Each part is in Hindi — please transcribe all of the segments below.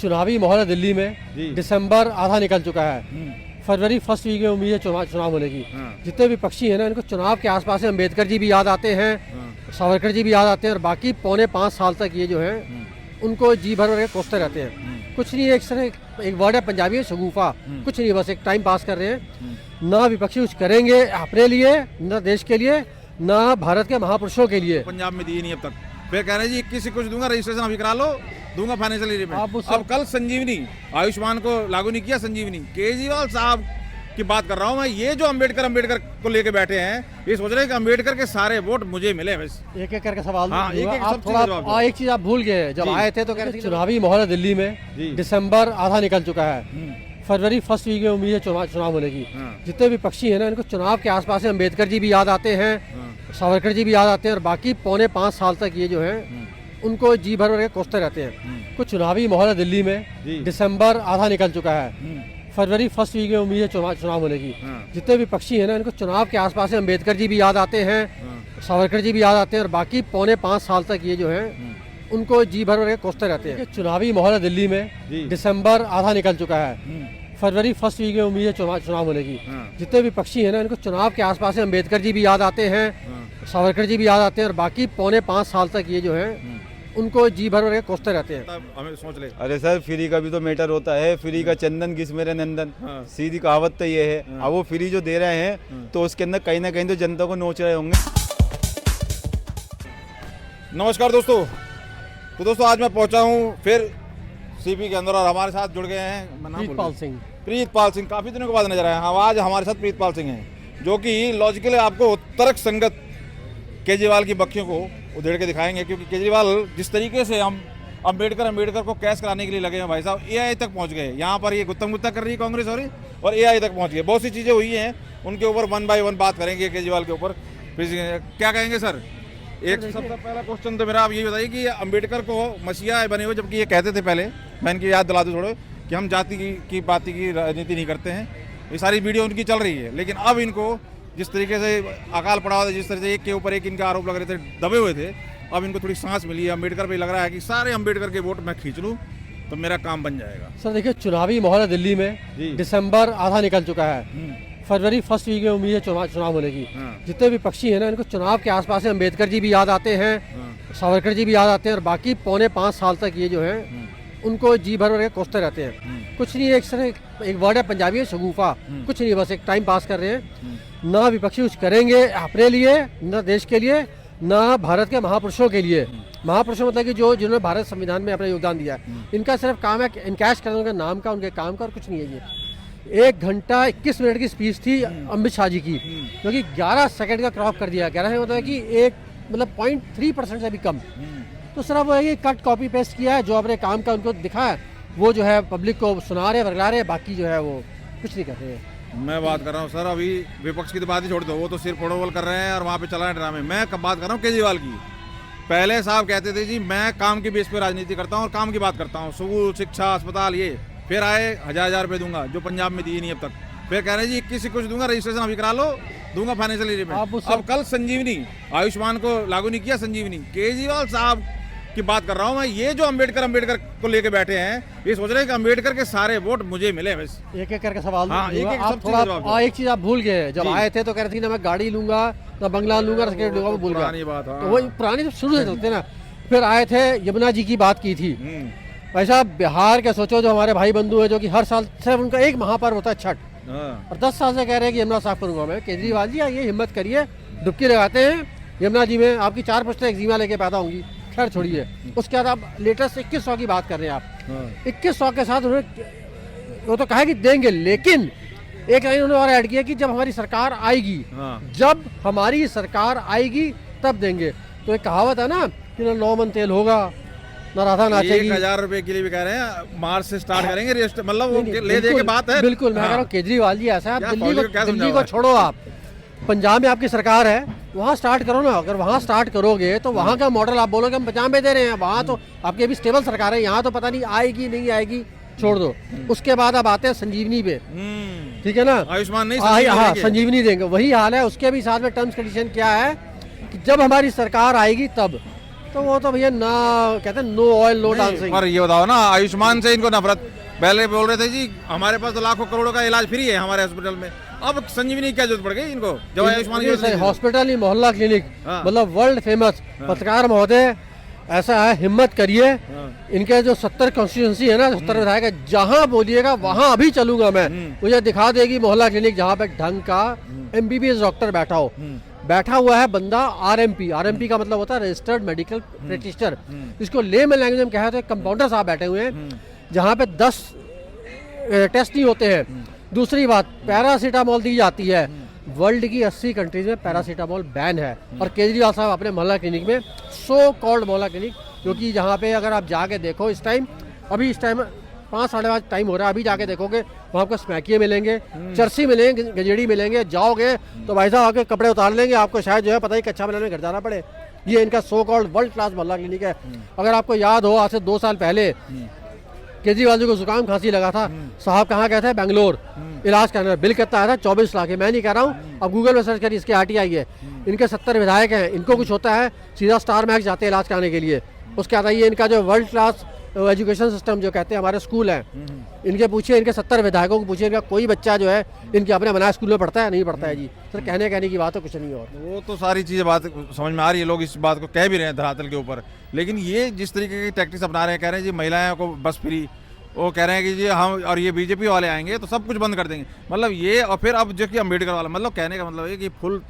चुनावी माहौल है दिल्ली में। दिसंबर आधा निकल चुका है, फरवरी फर्स्ट वीक में उम्मीद है चुनाव होने की। जितने भी पक्षी हैं ना, इनको चुनाव के आसपास से अम्बेडकर जी भी याद आते हैं, सावरकर जी भी याद आते हैं, और बाकी पौने 5 साल तक ये जो है उनको जी भर के कोसते रहते हैं। कुछ नहीं, एक वर्ड है पंजाबी में शगुफा, कुछ नहीं, बस एक टाइम पास कर रहे हैं। ना विपक्षी कुछ करेंगे अपने लिए, ना देश के लिए, ना भारत के महापुरुषों के लिए। पंजाब में दिए नहीं अब तक, फिर कह रहे हैं जी 21 से कुछ दूंगा, रजिस्ट्रेशन अभी करा लो, दूंगा फाइनेंशियल एलिजिबिलिटी। अब कल संजीवनी, आयुष्मान को लागू नहीं किया संजीवनी। केजरीवाल साहब की बात कर रहा हूँ मैं। ये जो अम्बेडकर को लेके बैठे हैं, ये सोच रहे हैं कि अम्बेडकर के सारे वोट मुझे मिले। बस एक एक करके सवाल एक थोड़ा एक चीज आप भूल गए, जब आए थे तो कह रहे थे चुनावी माहौल है दिल्ली में। दिसंबर आधा निकल चुका है, फरवरी फर्स्ट वीक में उम्मीद है चुनाव होने की। जितने भी पक्षी हैं ना, इनको चुनाव के आसपास से अम्बेडकर जी भी याद आते हैं, सावरकर जी भी याद आते हैं, और बाकी पौने 5 साल तक ये जो है उनको जी भर के कोसते रहते हैं। कुछ चुनावी माहौल है दिल्ली में। दिसंबर आधा निकल चुका है, फरवरी फर्स्ट वीक में उम्मीद है चुनाव होने की। जितने भी पक्षी हैं ना, इनको चुनाव के आसपास से अम्बेडकर जी भी याद आते हैं, सावरकर जी भी याद आते हैं, और बाकी पौने 5 साल तक ये जो है उनको जी भर के कोसते रहते हैं। चुनावी माहौल है दिल्ली में। दिसंबर आधा निकल चुका है, फरवरी फर्स्ट वीक में उम्मीद है चुनाव होने की। जितने भी पक्षी हैं ना, इनको चुनाव के आसपास से अम्बेडकर जी भी याद आते हैं, सावरकर जी भी याद आते हैं, और बाकी पौने 5 साल तक ये जो है उनको जी भर के कोसते रहते हैं। हमें सोच ले, अरे सर, फ्री का भी तो मैटर होता है। फ्री का चंदन किस मेरे नंदन, सीधी कहावत तो ये है। अब वो फ्री जो दे रहे हैं तो उसके अंदर कहीं ना कहीं तो जनता को नोच रहे होंगे। नमस्कार दोस्तों। तो दोस्तों, आज मैं पहुंचा हूं फिर सीपी के अंदर, और हमारे साथ जुड़ गए हैं प्रीतपाल सिंह। काफी दिनों के बाद नजर आए हैं। आज हमारे साथ प्रीतपाल सिंह हैं, जो कि लॉजिकली आपको तर्क संगत केजरीवाल की बखियों को उधेड़ के दिखाएंगे। क्योंकि केजरीवाल जिस तरीके से हम अम्बेडकर को कैश कराने के लिए लगे हैं भाई साहब, एआई तक पहुंच गए। यहाँ पर ये गुत्ता कर रही है कांग्रेस और एआई तक पहुंच गए। बहुत सी चीज़ें हुई हैं, उनके ऊपर 1 बाय 1 बात करेंगे केजरीवाल के ऊपर। क्या कहेंगे सर? एक सबसे पहला क्वेश्चन तो मेरा, आप ये बताइए कि अम्बेडकर को मसीहा बने हुए, जबकि ये कहते थे पहले, मैं इनकी याद दिला दूँ थोड़े, कि हम जाति की पाति की राजनीति नहीं करते हैं। ये सारी वीडियो उनकी चल रही है। लेकिन अब इनको जिस तरीके से अकाल पड़ा हुआ था, जिस तरह से एक के ऊपर एक इनका आरोप लग रहे थे, दबे हुए थे, अब इनको थोड़ी सांस मिली है। अम्बेडकर पे लग रहा है कि सारे अम्बेडकर के वोट मैं खींच लूँ तो मेरा काम बन जाएगा। सर देखिए, चुनावी माहौल है दिल्ली में। दिसंबर आधा निकल चुका है, फरवरी फर्स्ट वीक में उम्मीद है चुनाव होने की। जितने भी पक्षी हैं ना, इनको चुनाव के आसपास से अम्बेडकर जी भी याद आते हैं, सावरकर जी भी याद आते हैं, और बाकी पौने 5 साल तक ये जो है उनको जी भर के कोसते रहते हैं। कुछ नहीं, एक वर्ड है पंजाबी में शगुफा, कुछ नहीं, बस एक टाइम पास कर रहे हैं। ना विपक्षी कुछ करेंगे अपने लिए, ना देश के लिए, ना भारत के महापुरुषों के लिए। महापुरुषों मतलब कि जिन्होंने भारत संविधान में अपना योगदान दिया है। इनका सिर्फ काम है इनकैश करने का, नाम का, उनके काम का, और कुछ नहीं है। ये 1 घंटा 21 मिनट की स्पीच थी अमित शाह जी की, जो कि 11 सेकंड का क्रॉप कर दिया। 11 मतलब कि 0.3% से भी कम। तो सिर्फ वो है कि कट कॉपी पेस्ट किया है, जो अपने काम का उनको दिखा है वो जो है पब्लिक को सुना रहे, वर्गला रहे, बाकी जो है वो कुछ नहीं कर रहे हैं। मैं बात कर रहा हूँ सर, अभी विपक्ष की तो बात ही छोड़ दो, वो तो सिर्फ फोड़ोवल कर रहे हैं और वहाँ पे चला है ड्रामे। मैं कब बात कर रहा हूँ केजरीवाल की। पहले साहब कहते थे जी मैं काम की बेस पे राजनीति करता हूँ और काम की बात करता हूँ, स्कूल, शिक्षा, अस्पताल, ये। फिर आए 1000 रुपये दूंगा, जो पंजाब में दिए नहीं अब तक। फिर कह रहे हैं जी 21 से कुछ दूंगा, रजिस्ट्रेशन अभी करा लो, दूंगा फाइनेंशियल एलिजिबिलिटी। अब कल संजीवनी, आयुष्मान को लागू नहीं किया संजीवनी। केजरीवाल साहब की बात कर रहा हूँ मैं। ये जो अम्बेडकर को लेके बैठे हैं, ये सोच रहे हैं कि अम्बेडकर के सारे वोट मुझे मिले। बस एक एक करके सवाल एक चीज आप भूल गए, जब आए थे तो कह रहे थे ना मैं गाड़ी लूंगा, ना बंगला लूंगा, वो भूल गया। तो वही पुरानी तो शुरू से चलते ना। फिर आए थे, यमुना जी की बात की थी। भाई साहब, बिहार के सोचो, जो हमारे भाई बंधु है, जो कि हर साल सिर्फ उनका एक महापर्व होता है छठ, और 10 साल से कह रहे हैं कि यमुना साफ करूंगा मैं। केजरीवाल जी ये हिम्मत करिए, डुबकी लगाते हैं यमुना जी में, आपकी 4 पुश्तें एक्जिमा लेके पैदा होंगी। खैर छोड़िए, उसके बाद आप लेटेस्ट 2100 की बात कर रहे हैं आप। 2100 के साथ उन्होंने वो तो कहा कि देंगे, लेकिन एक लाइन उन्होंने और ऐड किया कि जब हमारी सरकार आएगी, जब हमारी सरकार आएगी तब देंगे। तो एक कहावत है ना कि ना 9 मन तेल होगा, ना राधा नाचेगी। 1000 रुपए के लिए भी कह रहे हैं, मार्च से स्टार्ट करेंगे, मतलब वो ले दे के बात है। बिल्कुल, मैं कह रहा हूँ केजरीवाल जी ऐसा है, दिल्ली को छोड़ो, आप पंजाब में आपकी सरकार है, वहाँ स्टार्ट करो ना। अगर वहाँ स्टार्ट करोगे तो वहाँ का मॉडल आप बोलोगे हम पंजाब में दे रहे हैं, वहाँ तो आपकी अभी स्टेबल सरकार है, यहाँ तो पता नहीं आएगी नहीं आएगी, छोड़ दो। उसके बाद अब आते हैं संजीवनी पे, ठीक है ना। आयुष्मान नहीं, हाँ, संजीवनी देंगे, वही हाल है। उसके भी साथ में टर्म्स कंडीशन क्या है कि जब हमारी सरकार आएगी तब। तो वो तो भैया ना कहते हैं नो ऑयल नो डांसिंग। पर ये बताओ ना, आयुष्मान से इनको नफरत, पहले बोल रहे थे जी हमारे पास तो लाखों करोड़ों का इलाज फ्री है हमारे हॉस्पिटल में, अब संजीवनी क्या जरूरत पड़ गई इनको जब आयुष्मान की हॉस्पिटल ही मोहल्ला क्लिनिक, हाँ। मतलब वर्ल्ड फेमस। पत्रकार महोदय ऐसा है, हिम्मत करिए, इनके जो 70 कॉन्स्टिट्यूंसी है ना, 70 विधायक है, जहां बोलिएगा वहां अभी चलूंगा मैं। मुझे दिखा देगी मोहल्ला क्लिनिक जहां पे ढंग का MBBS डॉक्टर बैठा हो। बैठा हुआ है बंदा RMP का मतलब होता है रजिस्टर्ड मेडिकल प्रैक्टिशनर, इसको ले में लैंग्वेज में कहा तो कंपाउंडर साहब बैठे हुए हैं जहाँ पे 10 टेस्ट नहीं होते हैं। दूसरी बात, पैरासीटामोल दी जाती है, वर्ल्ड की 80 कंट्रीज में पैरासीटामोल बैन है, और केजरीवाल साहब अपने मोहल्ला क्लिनिक में, सो कॉल्ड मोहल्ला क्लिनिक, क्योंकि जहाँ पे अगर आप जाके देखो इस टाइम 5 साढ़े 5 टाइम हो रहा है, अभी जाके देखोगे वहाँ आपको स्मैकिये मिलेंगे, चरसी मिलेंगे, गजेड़ी मिलेंगे, जाओगे तो भाई साहब आके कपड़े उतार लेंगे, आपको शायद जो है पता ही कच्चा बनाने घर जाना पड़े। ये इनका सो कॉल्ड वर्ल्ड क्लास मोहल्ला क्लिनिक है। अगर आपको याद हो, आज से 2 साल पहले केजरीवाल जी को जुकाम खांसी लगा था, साहब कहाँ गए थे? बेंगलोर इलाज करना, बिल कितना आया था? 24 लाख है। मैं नहीं कह रहा हूँ, अब गूगल में सर्च करिए, इसके RTI है। इनके 70 विधायक हैं, इनको कुछ होता है सीधा स्टार मैक्स जाते हैं इलाज कराने के लिए। उसके बाद ये इनका जो वर्ल्ड क्लास एजुकेशन सिस्टम जो कहते हैं हमारे स्कूल हैं, इनके पूछिए, इनके 70 विधायकों को पूछिए, इनका कोई बच्चा जो है इनके अपने बनाए स्कूल में पढ़ता है? नहीं पढ़ता है जी। सर कहने की बात है, कुछ नहीं। और वो तो सारी चीज़ें बात समझ में आ रही है, लोग इस बात को कह भी रहे हैं धरातल के ऊपर, लेकिन ये जिस तरीके की टैक्टिक्स अपना रहे हैं, कह रहे हैं जी महिलाओं को बस फ्री, वो कह रहे हैं कि जी हम और ये बीजेपी वाले आएंगे तो सब कुछ बंद कर देंगे, मतलब ये, और फिर अब जो कि अम्बेडकर वाला, मतलब कहने का मतलब है कि फुल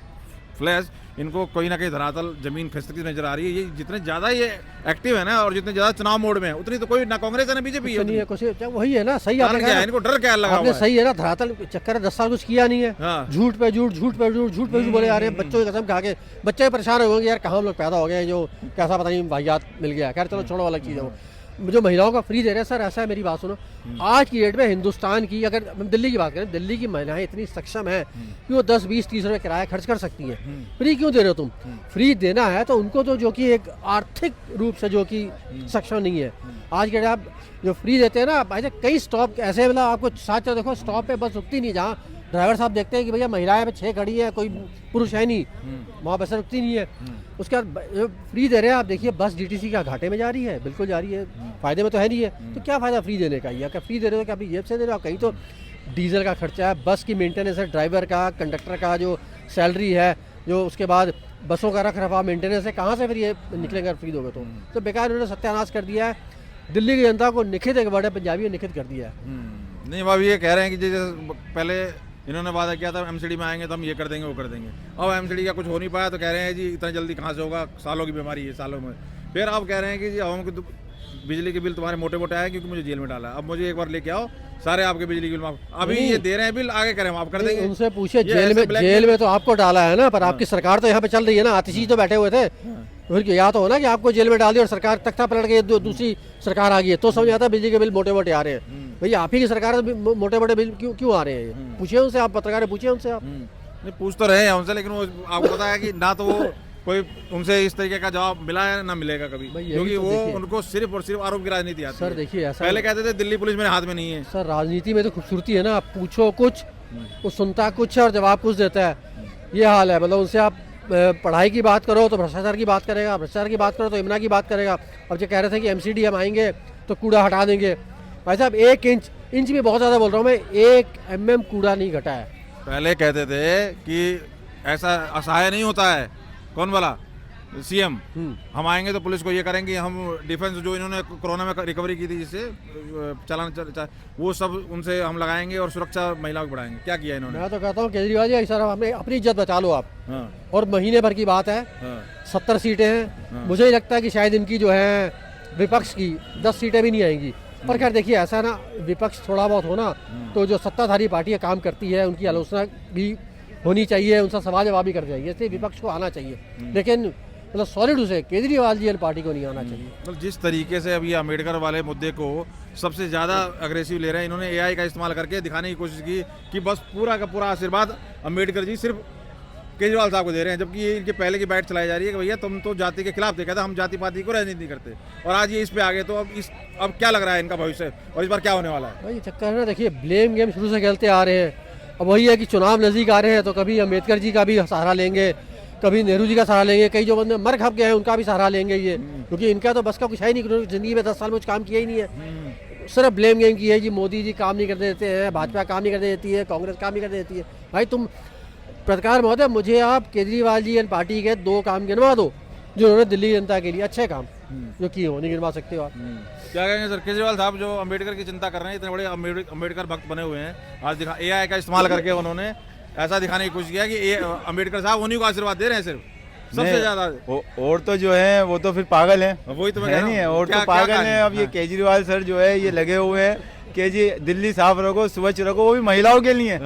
फ्लैश इनको कोई ना कहीं धरातल जमीन खिसकती नजर आ रही है। ये जितने ज़्यादा ये एक्टिव है ना, और जितने ज़्यादा चुनाव मोड में है, उतनी तो कोई ना कांग्रेस है ना बीजेपी है, कुछ वही है ना। सही आपने कहा, इनको डर क्या लगा हुआ है? सही है ना, धरातल चक्कर 10 साल कुछ किया नहीं है, झूठ पे झूठ बोले आ रहे हैं, बच्चों की कसम खा के बच्चे परेशान हो गए यार, कहाँ हम लोग पैदा हो गए जो कैसा पता नहीं वाहियात मिल गया। खैर चलो छोड़ो, अलग चीज़ है वो। जो महिलाओं का फ्री दे रहे हैं सर, ऐसा है, मेरी बात सुनो, आज की डेट में हिंदुस्तान की, अगर हम दिल्ली की बात करें, दिल्ली की महिलाएं इतनी सक्षम है कि वो 10, 20, 30 रुपये किराया खर्च कर सकती हैं। फ्री क्यों दे रहे हो तुम? फ्री देना है तो उनको तो जो कि एक आर्थिक रूप से जो कि सक्षम नहीं है। आज के डेट आप जो फ्री देते हैं ना, भाई कई स्टॉप ऐसे, मतलब आपको साथ देखो स्टॉप पे बस रुकती नहीं, जहाँ ड्राइवर साहब देखते हैं कि भैया महिलाएं 6 खड़ी है, कोई पुरुष है नहीं, वहाँ बस रुकती नहीं है। उसके बाद फ्री दे रहे हैं, आप देखिए बस DTC का घाटे में जा रही है, बिल्कुल जा रही है, फायदे में तो है नहीं है। तो क्या फायदा फ्री देने का? या क्या फ्री दे रहे हो, क्या अपनी जेब से दे रहे हो? कहीं तो डीजल का खर्चा है, बस की मेंटेनेंस है, ड्राइवर का, कंडक्टर का जो सैलरी है, जो उसके बाद बसों का रख रखाव मेंटेनेंस है, कहाँ से फिर ये निकलेगा फ्री दोगे तो बेकार उन्होंने सत्यानाश कर दिया है दिल्ली की जनता को। निखित एक बड़े पंजाबी निखित कर दिया है। नहीं, अब ये कह रहे हैं कि जैसे पहले इन्होंने वादा किया था MCD में आएंगे तो हम ये कर देंगे वो कर देंगे, अब MCD का कुछ हो नहीं पाया तो कह रहे हैं जी इतना जल्दी कहाँ से होगा, सालों की बीमारी है, सालों में। फिर अब कह रहे हैं कि जी हम बिजली के बिल तुम्हारे मोटे मोटे आए क्योंकि मुझे जेल में डाला, अब मुझे एक बार लेके आओ सारे आपके बिजली के बिल माफ, अभी ये दे रहे हैं बिल, आगे करें माफ कर देंगे। उनसे पूछे, जेल में तो आपको डाला है ना, पर आपकी सरकार तो यहाँ पे चल रही है ना, आतिशी तो बैठे हुए थे, फिर या तो हो ना कि आपको जेल में डाल दिया और सरकार तख्ता पलट गई, दूसरी सरकार आ गई है, तो समझ आता है बिजली के बिल मोटे मोटे आ रहे हैं। भैया आप ही की सरकार मोटे मोटे बिल क्यों आ रहे हैं? पूछिए उनसे, आप पत्रकार पूछिए उनसे। आप नहीं पूछ तो रहे हैं उनसे, लेकिन वो आपको पता है कि ना तो वो कोई उनसे इस तरीके का जवाब मिला है ना मिलेगा कभी, क्योंकि वो उनको सिर्फ और सिर्फ आरोप की राजनीति आती है। सर देखिए, पहले कहते थे दिल्ली पुलिस मेरे हाथ में नहीं है। सर राजनीति में तो खूबसूरती है ना, आप पूछो कुछ, वो सुनता कुछ है और जवाब कुछ देता है, ये हाल है। मतलब उनसे आप पढ़ाई की बात करो तो भ्रष्टाचार की बात करेगा, भ्रष्टाचार की बात करो तो यमुना की बात करेगा। अब जो कह रहे थे कि MCD हम आएंगे तो कूड़ा हटा देंगे, भाई साहब 1 इंच भी बहुत ज़्यादा बोल रहा हूँ मैं, 1 mm कूड़ा नहीं घटा है। पहले कहते थे कि ऐसा असहाय नहीं होता है, कौन वाला CM, हम आएंगे तो पुलिस को ये करेंगे, हम डिफेंस जो इन्होंने कोरोना में रिकवरी की थी जिससे चालान वो सब उनसे हम लगाएंगे और सुरक्षा महिलाओं को बढ़ाएंगे। क्या किया इन्होंने? मैं तो कहता हूँ केजरीवाल जी सर अपनी इज्जत बचा लो आप। और महीने भर की बात है, 70 सीटें हैं, मुझे ही लगता है कि शायद इनकी जो है विपक्ष की 10 सीटें भी नहीं आएंगी। पर खैर देखिए, ऐसा ना विपक्ष थोड़ा बहुत हो ना, तो जो सत्ताधारी पार्टियां काम करती है उनकी आलोचना भी होनी चाहिए, उनसे सवाल जवाब भी करना चाहिए, इसलिए विपक्ष को आना चाहिए, लेकिन मतलब सॉलिड उसे केजरीवाल जी पार्टी को नहीं आना चाहिए। मतलब जिस तरीके से अभी अम्बेडकर वाले मुद्दे को सबसे ज़्यादा अग्रेसिव ले रहे हैं, इन्होंने AI का इस्तेमाल करके दिखाने की कोशिश की कि बस पूरा का पूरा आशीर्वाद अम्बेडकर जी सिर्फ केजरीवाल साहब को दे रहे हैं, जबकि ये इनके पहले की बैठ चलाई जा रही है कि भैया तुम तो जाति के खिलाफ थे, कहता हम जाति पाति को राजनीति नहीं करते, और आज ये इस पे आ गए। तो अब क्या लग रहा है इनका भविष्य और इस बार क्या होने वाला है? भाई चक्कर है ना, देखिए ब्लेम गेम शुरू से खेलते आ रहे हैं। अब वही है कि चुनाव नज़दीक आ रहे हैं तो कभी अम्बेडकर जी का भी सहारा लेंगे, कभी नेहरू जी का सहारा लेंगे, कई जो बंदे मर खप गए हैं उनका भी सहारा लेंगे ये, क्योंकि इनका तो बस का कुछ है नहीं, क्योंकि जिंदगी में 10 साल में कुछ काम किया ही नहीं है। सिर्फ ब्लेम गेम की है जी, मोदी जी काम नहीं करने देते हैं, भाजपा काम नहीं करने देती है, कांग्रेस काम नहीं करने देती है। भाई तुम पत्रकार महोदय, मुझे आप केजरीवाल जी एंड पार्टी के 2 काम गिनवा दो जो उन्होंने दिल्ली की जनता के लिए अच्छे काम जो किए हो, नहीं गिनवा सकते हो आप। क्या कहेंगे सर, केजरीवाल साहब जो अम्बेडकर की चिंता कर रहे हैं, इतने बड़े अम्बेडकर भक्त बने हुए हैं, आज दिखा AI का इस्तेमाल करके उन्होंने ऐसा दिखाने की कोशिश किया कि अम्बेडकर साहब उन्हीं को आशीर्वाद दे रहे हैं सिर्फ सबसे ज्यादा। और तो जो है वो तो फिर पागल है, वही तो मैं है कह रहा नहीं है, हूं। और तो पागल है। अब ये केजरीवाल सर जो है ये लगे हुए हैं कि जी दिल्ली साफ रखो, स्वच्छ रखो, वो भी महिलाओं के लिए।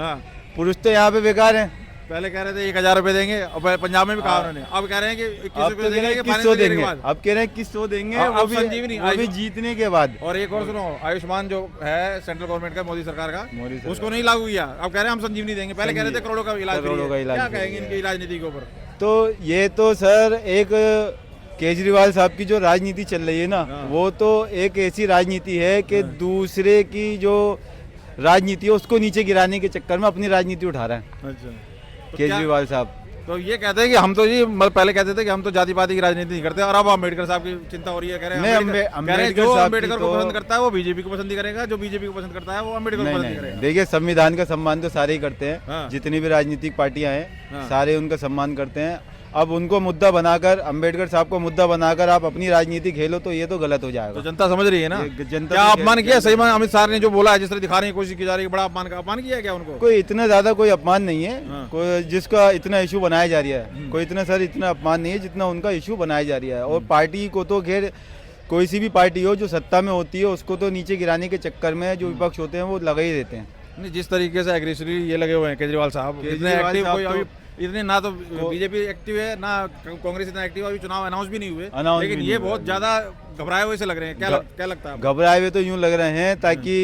पुरुष तो यहाँ पे बेकार है। पहले कह रहे थे 1000 रुपए देंगे, और पंजाब में भी कहा उन्होंने, अब कह रहे हैं कि 21 रुपए देंगे, अब कह रहे हैं 2100 देंगे, वो भी जीतने के बाद। और एक और सुनो, आयुष्मान जो है सेंट्रल गवर्नमेंट का, मोदी सरकार का, उसको नहीं लागू किया, अब कह रहे हैं हम संजीवनी देंगे। पहले कह रहे थे करोड़ों का इलाज, क्या कहेंगे इनकी राजनीति के ऊपर? तो ये तो सर एक केजरीवाल साहब की जो राजनीति चल रही है ना, वो तो एक ऐसी राजनीति है कि दूसरे की जो राजनीति है उसको नीचे गिराने के चक्कर में अपनी राजनीति उठा रहा है। अच्छा, तो केजरीवाल साहब तो ये कहते हैं कि हम तो जी पहले कहते थे कि हम तो जाति पाति की राजनीति नहीं करते, और अब अम्बेडकर साहब की चिंता हो रही है। कह रहे हैं जो अम्बेडकर को पसंद करता है वो बीजेपी को पसंद ही करेगा, जो बीजेपी को पसंद करता है वो अम्बेडकर को पसंद करेगा। देखिए, संविधान का सम्मान तो सारे ही करते हैं, जितनी भी राजनीतिक पार्टियां हैं सारे उनका सम्मान करते हैं। अब उनको मुद्दा बनाकर, अम्बेडकर साहब को मुद्दा बनाकर आप अपनी राजनीति खेलो तो ये तो गलत हो जाएगा। तो जनता समझ रही है ना, जनता क्या अपमान किया सही में अमित शाह ने जो बोला है, जिस तरह दिखाने की कोशिश की जा रही है, बड़ा अपमान किया है क्या उनको? कोई इतना ज्यादा कोई अपमान नहीं है, कोई जिसका इतना इशू बनाया जा रहा है, कोई इतना अपमान नहीं है जितना उनका इशू बनाया जा रहा है। और पार्टी को तो खैर कोई सी भी पार्टी हो जो सत्ता में होती है उसको तो नीचे गिराने के चक्कर में जो विपक्ष होते हैं वो लगा ही देते हैं। नहीं, जिस तरीके से एग्रेसिवली ये लगे हुए हैं केजरीवाल साहब, इतने एक्टिव कोई अभी इतने ना तो बीजेपी एक्टिव है ना कांग्रेस इतना एक्टिव, अभी चुनाव अनाउंस भी नहीं हुए, लेकिन ये बहुत ज्यादा घबराए हुए से लग रहे हैं। क्या लगता है? घबराए हुए तो यूं लग रहे हैं ताकि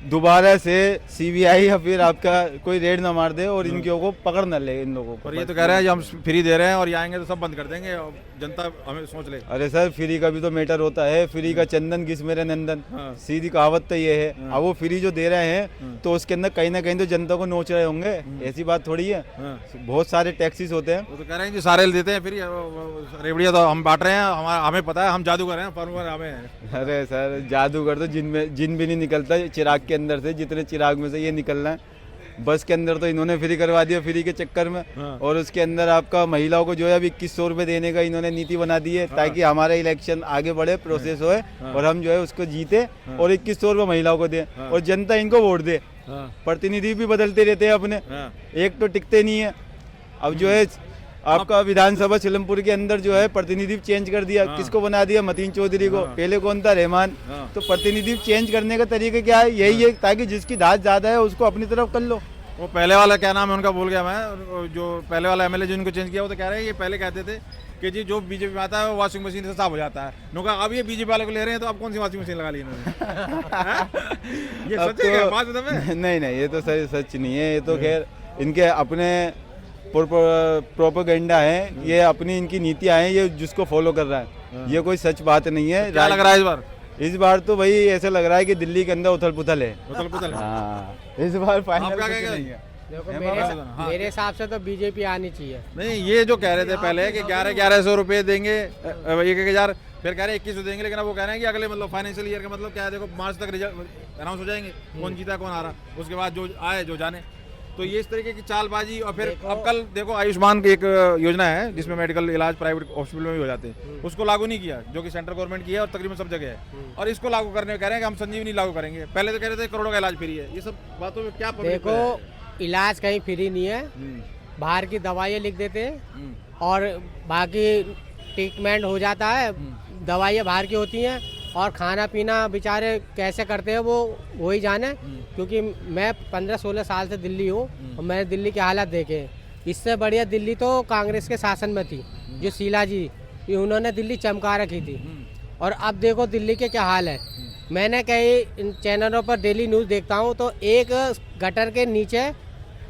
दोबारा से सीबीआई या फिर आपका कोई रेड ना मार दे और इनके को पकड़ न ले इन लोगों को। और ये तो कह रहे हैं कि हम फ्री दे रहे हैं और ये आएंगे तो सब बंद कर देंगे, और जनता हमें सोच ले। अरे सर, फ्री का भी तो मैटर होता है, फ्री का चंदन घिस मेरे नंदन, सीधी कहावत तो ये है। अब वो फ्री जो दे रहे हैं तो उसके अंदर कहीं ना कहीं तो जनता को नोच रहे होंगे, ऐसी बात थोड़ी है। बहुत सारे टैक्सीज होते हैं, वो तो कह रहे हैं कि सारे देते हैं, फिर रेवड़िया तो हम बांट रहे हैं, हमें पता है हम जादूगर हैं, फॉर्मूला हमें। अरे सर, जादूगर तो जिन भी नहीं निकलता चिराग के अंदर से, जितने चिराग में से ये निकलना है। बस के अंदर तो इन्होंने फ्री करवा दिया फ्री के चक्कर में। और उसके अंदर आपका महिलाओं को जो है अभी 2100 रुपए देने का इन्होंने नीति बना दी है, ताकि हमारा इलेक्शन आगे बढ़े, प्रोसेस होए और हम जो है उसको जीते और 2100 रुपए महिलाओं को दे और जनता इनको वोट दे। प्रतिनिधि भी बदलते रहते हैं अपने, एक तो टिकते नहीं है। अब जो है आपका विधानसभा सिलमपुर के अंदर जो है प्रतिनिधि चेंज कर दिया, किसको बना दिया? मतीन चौधरी को। पहले कौन था? रहमान। तो प्रतिनिधि चेंज करने का तरीका क्या है? यही है ताकि जिसकी धात ज्यादा है उसको अपनी तरफ कर लो। वो पहले वाला क्या नाम है उनका, भूल गया मैं, जो पहले वाला एमएलए जिनको चेंज किया वो तो कह रहे हैं ये पहले कहते थे कि जी जो बीजेपी में आता है वो वॉशिंग मशीन से साफ हो जाता है। उनका अब ये बीजेपी वाले को ले रहे हैं तो अब कौन सी वॉशिंग मशीन लगा ली इन्होंने? ये सच है क्या बात? नहीं, ये तो सच नहीं है, ये तो खैर इनके अपने प्रोपेगेंडा है, ये अपनी इनकी नीतियां हैं, ये जिसको फॉलो कर रहा है। ये कोई सच बात नहीं है। क्या लग रहा है इस बार तो भाई ऐसा लग रहा है कि दिल्ली के अंदर उथल पुथल है। हाँ, इस बार फाइनल नहीं है। देखो मेरे हिसाब से तो बीजेपी आनी चाहिए। नहीं, ये जो कह रहे थे पहले कि 1100 रुपए देंगे 1,000, फिर कह रहे 2100 देंगे, लेकिन अब वो कह रहे हैं कि अगले मतलब फाइनेंशियल ईयर का मतलब क्या है, देखो मार्च तक रिजल्ट अनाउंस हो जाएंगे, कौन जीता कौन हारा, उसके बाद जो आए जो जाने। तो ये इस तरीके की चालबाजी। और फिर अब कल देखो आयुष्मान की एक योजना है जिसमें मेडिकल इलाज प्राइवेट हॉस्पिटल में भी हो जाते हैं, उसको लागू नहीं किया, जो कि सेंट्रल गवर्नमेंट की है और तकरीबन सब जगह है। और इसको लागू करने कह रहे हैं कि हम संजीवनी लागू करेंगे। पहले तो कह रहे थे करोड़ों का इलाज फ्री है। ये सब बातों में क्या देखो, इलाज कहीं फ्री नहीं है, बाहर की दवाइयाँ लिख देते हैं और बाकी ट्रीटमेंट हो जाता है, दवाइयाँ बाहर की होती हैं और खाना पीना बेचारे कैसे करते हैं वो ही जाने। क्योंकि मैं 15-16 साल से दिल्ली हूँ और मैंने दिल्ली के हालात देखे। इससे बढ़िया दिल्ली तो कांग्रेस के शासन में थी, जो शीला जी उन्होंने दिल्ली चमका रखी थी। और अब देखो दिल्ली के क्या हाल है। मैंने कई चैनलों पर डेली न्यूज़ देखता हूँ तो एक गटर के नीचे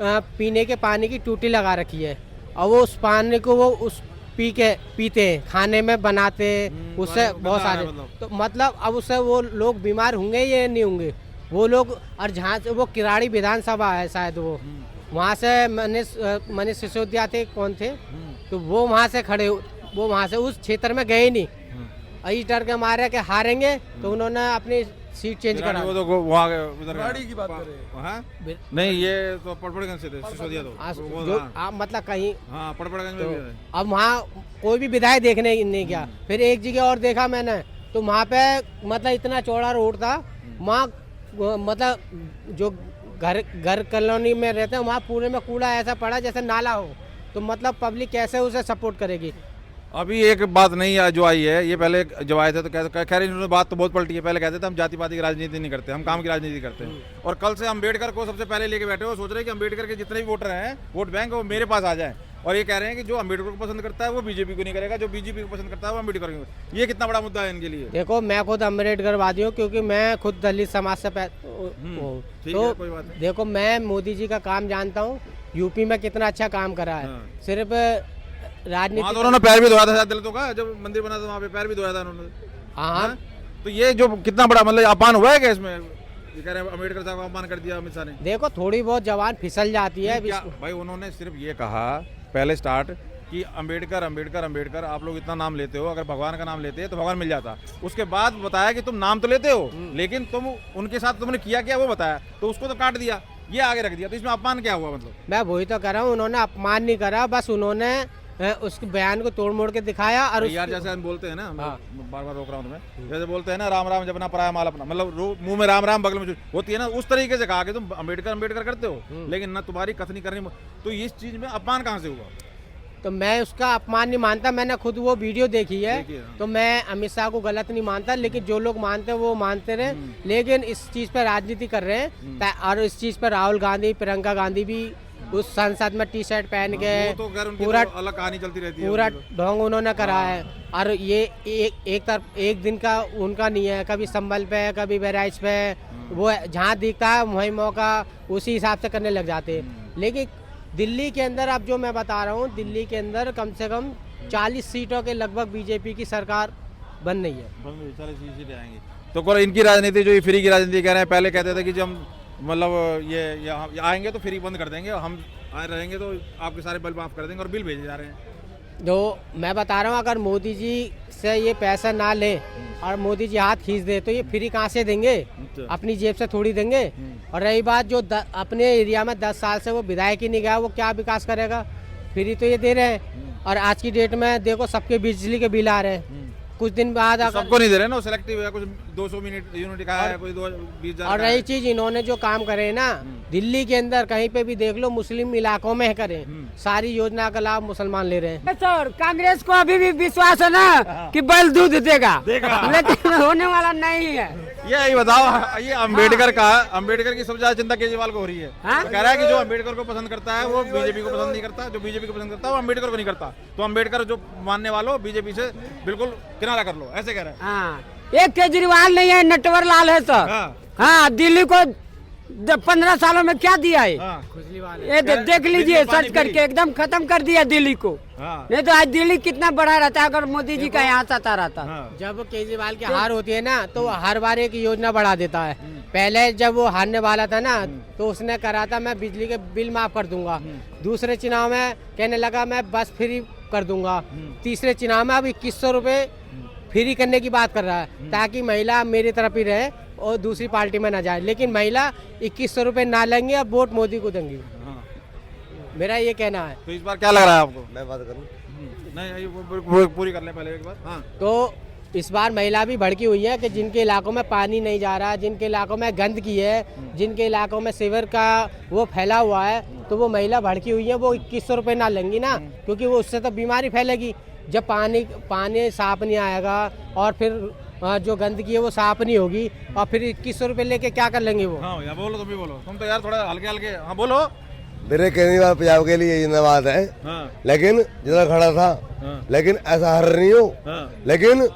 पीने के पानी की टूटी लगा रखी है और वो उस पानी को वो उस पीते हैं, खाने में बनाते हैं, उससे बहुत सारे तो मतलब अब उससे वो लोग बीमार होंगे या नहीं होंगे वो लोग। और जहाँ से वो किराड़ी विधानसभा है शायद, वो वहाँ से मनीष सिसोदिया थे, कौन थे तो वो वहाँ से उस क्षेत्र में गए नहीं, इस डर के मारे के हारेंगे तो उन्होंने अपनी सीट चेंज करा। वो तो वहाँ उधर गाड़ी की बात कर रहे हैं। नहीं, ये तो पड़पड़गंज से थे, सिसोदिया तो मतलब कहीं पड़पड़गंज में भी है। अब वहाँ कोई भी विधायक देखने नहीं गया। फिर एक जगह और देखा मैंने, तो वहाँ पे मतलब इतना चौड़ा रोड था, वहाँ मतलब जो घर कॉलोनी में रहते हैं वहाँ पूरे में कूड़ा ऐसा पड़ा जैसे नाला हो, तो मतलब पब्लिक कैसे उसे सपोर्ट करेगी। अभी एक बात नहीं जो आई है, ये पहले जब आए थे तो खैर इन्होंने बात तो बहुत पलटी है। पहले कहते थे हम जाति पाति की राजनीति नहीं करते, हम काम की राजनीति करते हैं, और कल से अम्बेडकर को सबसे पहले लेके बैठे हो, सोच रहे हैं कि अम्बेडकर के जितने भी वोटर हैं, वोट बैंक, वो मेरे पास आ जाए, और ये कह रहे हैं कि जो अम्बेडकर को पसंद करता है वो बीजेपी को नहीं करेगा, जो बीजेपी को पसंद करता है वो अम्बेडकर को। ये कितना बड़ा मुद्दा है इनके लिए। देखो मैं खुद अम्बेडकरवादी हूँ, क्योंकि मैं खुद दलित समाज से तो कोई बात नहीं। देखो मैं मोदी जी का काम जानता हूँ, यूपी में कितना अच्छा काम करा है। सिर्फ राजनीति तो उन्होंने पैर भी धोया था दलितों का, जब मंदिर बना था वहाँ पे पैर भी धोया था उन्होंने। हाँ, तो ये जो कितना बड़ा मतलब अपमान हुआ है क्या इसमें? ये कह रहे हैं अम्बेडकर साहब का अपमान कर दिया अमित शाह ने। देखो थोड़ी बहुत जवान फिसल जाती है भाई, उन्होंने सिर्फ ये कहा पहले स्टार्ट कि अम्बेडकर अम्बेडकर अम्बेडकर, आप लोग इतना नाम लेते हो, अगर भगवान का नाम लेते हैं तो भगवान मिल जाता। उसके बाद बताया कि तुम नाम तो लेते हो, लेकिन तुम उनके साथ तुमने किया क्या वो बताया, तो उसको तो काट दिया, ये आगे रख दिया। तो इसमें अपमान क्या हुआ? मतलब मैं वही तो कर रहा हूँ, उन्होंने अपमान नहीं करा, बस उन्होंने उसके बयान को तोड़ मोड़ के दिखाया। और यार जैसे हम बोलते हैं ना, बार बार रोक रहा हूँ तुम्हें, जैसे बोलते हैं ना राम राम जपना पराया माल अपना, मतलब मुंह में राम राम बगल में होती है ना, उस तरीके से कहा कि तुम अम्बेडकर अम्बेडकर करते हो, लेकिन ना तुम्हारी कथनी करनी। तो इस चीज में अपमान कहाँ से हुआ? तो मैं उसका अपमान नहीं मानता, मैंने खुद वो वीडियो देखी है, तो मैं अमित शाह को गलत नहीं मानता, लेकिन जो लोग मानते हैं वो मानते रहे, लेकिन इस चीज पर राजनीति कर रहे हैं। और इस चीज पर राहुल गांधी, प्रियंका गांधी भी उस संसद में टी शर्ट पहन के पूरा अलग कहानी चलती रहती है, पूरा ढोंग उन्होंने करा है। और ये एक दिन का उनका नहीं है, कभी संभल पे, कभी बहराइच पे, वो जहाँ दिखता है वही मौका उसी हिसाब से करने लग जाते हैं। लेकिन दिल्ली के अंदर अब जो मैं बता रहा हूँ, दिल्ली के अंदर कम से कम 40 सीटों के लगभग बीजेपी की सरकार बन रही है। 40 सीटें आएंगी। तो इनकी राजनीति जो ये फ्री की राजनीति कह रहे हैं, पहले कहते थे कि जब मतलब ये आएंगे तो फ्री बंद कर देंगे, हम आए रहेंगे तो आपके सारे बिल माफ कर देंगे, और बिल भेजे जा रहे हैं। जो मैं बता रहा हूँ, अगर मोदी जी से ये पैसा ना ले और मोदी जी हाथ खींच दे तो ये फ्री कहाँ से देंगे? अपनी जेब से थोड़ी देंगे। और रही बात जो अपने एरिया में 10 साल से वो विधायक ही नहीं गया, वो क्या विकास करेगा? फ्री तो ये दे रहे हैं। और आज की डेट में देखो सबके बिजली के बिल आ रहे हैं, कुछ दिन बाद सबको नहीं दे रहे ना, सेलेक्टिव है, कुछ 200 यूनिट का है, कोई 20,000। और रही चीज इन्होंने जो काम करे ना, दिल्ली के अंदर कहीं पे भी देख लो, मुस्लिम इलाकों में करें, सारी योजना का लाभ मुसलमान ले रहे हैं। सर कांग्रेस को अभी भी विश्वास है ना कि बैल दूध देगा, लेकिन होने वाला नहीं है। ये बताओ, ये अम्बेडकर की सबसे ज्यादा चिंता केजरीवाल को हो रही है। तो कह रहा है कि जो अम्बेडकर को पसंद करता है वो बीजेपी को पसंद नहीं करता, जो बीजेपी को पसंद करता है वो अम्बेडकर को नहीं करता। तो अम्बेडकर जो मानने वालों बीजेपी से बिल्कुल किनारा कर लो, ऐसे कह रहे हैं। हाँ, एक केजरीवाल नहीं है, नटवर लाल है सर। हाँ, दिल्ली को 15 सालों में क्या दिया है? ये देख लीजिए सर्च करके, एकदम खत्म कर दिया दिल्ली को। नहीं तो आज दिल्ली कितना बड़ा रहता है अगर मोदी जी का यहाँ आता रहता। जब केजरीवाल की हार होती है ना, तो हर बार एक योजना बढ़ा देता है। पहले जब वो हारने वाला था ना, तो उसने करा था मैं बिजली के बिल माफ कर दूंगा। दूसरे चुनाव में कहने लगा मैं बस फ्री कर दूंगा। तीसरे चुनाव में अब 2100 रुपए फ्री करने की बात कर रहा है, ताकि महिला मेरी तरफ ही रहे और दूसरी पार्टी में ना जाए। लेकिन महिला 2100 रुपए ना लेंगे, अब वोट मोदी को देंगी। मेरा ये कहना है। तो इस बार क्या लग रहा है आपको? मैं बात करूं? नहीं, पूरी कर ले पहले एक बार। हाँ। तो इस बार महिला भी भड़की हुई है कि जिनके इलाकों में पानी नहीं जा रहा, जिनके इलाकों में गंदगी है, जिनके इलाकों में सीवर का वो फैला हुआ है, तो वो महिला भड़की हुई है। वो 2100 रुपए ना लेंगी ना, क्योंकि वो उससे तो बीमारी फैलेगी। जब पानी साफ नहीं आएगा और फिर जो गंदगी है वो साफ नहीं होगी, और फिर 2100 रुपए लेके क्या कर लेंगे वो? हाँ, या बोलो, तुम भी बोलो, तुम तो यार थोड़ा हल्के हल्के। हाँ बोलो। मेरे कहने वाला पंजाब के लिए जिंदाबाद है। लेकिन जितना खड़ा था, लेकिन ऐसा हर नहीं हो, लेकिन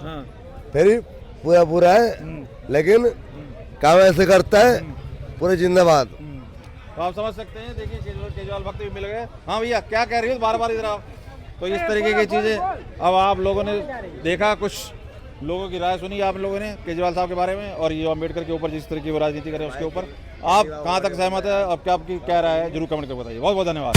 फिर पूरा है, लेकिन काम ऐसे करता है, पूरे जिंदाबाद। तो आप समझ सकते हैं। देखिए केजरीवाल भक्त भी मिल गए। हाँ भैया, क्या कह रही हो बार बार इधर आप? तो इस तरीके की चीजें अब आप लोगों ने देखा, कुछ लोगों की राय सुनी आप लोगों ने केजरीवाल साहब के बारे में, और ये अम्बेडकर के ऊपर जिस तरह की वो राजनीति कर रहे हैं उसके ऊपर आप कहाँ तक सहमत है? अब क्या आपकी क्या राय है? जरूर कमेंट करके बताइए। बहुत बहुत धन्यवाद।